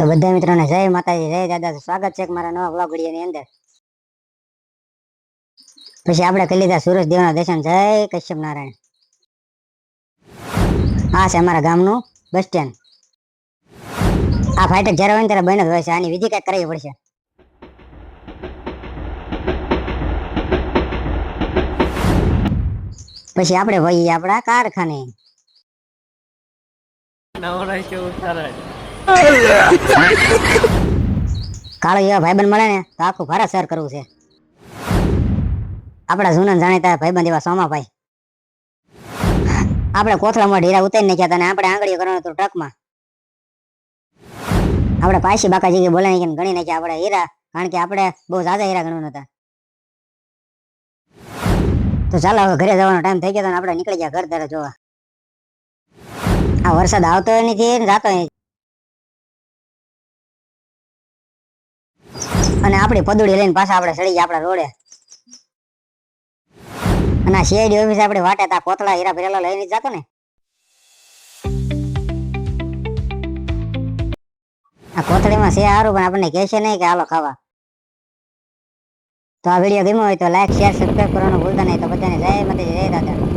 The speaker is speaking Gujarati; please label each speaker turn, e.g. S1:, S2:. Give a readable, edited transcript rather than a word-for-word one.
S1: તો બધા મિત્રોને જય માતાજી, જય દાદા. સ્વાગત છે મારા નવા વ્લોગ વિડીયોની અંદર. પછી આપણે કરી લીધા સૂરજદેવના દર્શન. જય કશ્યપ નારાયણ. આ છે અમારા ગામનું બસ સ્ટેન્ડ. આ ફાટક જ્યારે હોય ને ત્યારે બંધ જ હોય છે. આની વિધિ કંઈક કરવી પડશે. પછી આપણે વહી આપણા કારખાને. કાળો એવા ભાઈબંધ મળે ને તો આખું ભારત શેર કરવું છે. આપણા જૂના જાણીતા ભાઈબંધ એવા સોમાભાઈ. આપણે કોથળામાં ઢીરા ઉતારી નાખ્યા હતા અને આપણે આંગળીઓ કરવાનું હતું ટ્રકમાં. આપણે પાછી બાકાજી બોલાવી ગણી નાખ્યા આપણે હીરા, કારણ કે આપણે બહુ ઝાઝા હીરા ગણવા હતા. તો ચાલો હવે ઘરે જવાનો ટાઈમ થઈ ગયો તો આપણે નીકળી ગયા ઘર તરફ જોવા. આ વરસાદ આવતો નથી ને જાતો નથી. અને આપણી પદુડી લઈને પાછા આપણે ચડી ગયા આપણા રોડે. અને આ સીઆઈડી ઓફિસ આપણે વાટે તા કોથળા હીરા ભરેલા લઈને જતો ને. આ કોથળીમાં છે સારું, પણ આપણને કહેશે નહીં કે હાલો ખાવા. તો આ વિડીયો ગમ્યો હોય તો લાઈક, શેર, સબસ્ક્રાઈબ કરવાનું ભૂલતા નહીં. તો બધાને જય માતાજી, જય દાદા.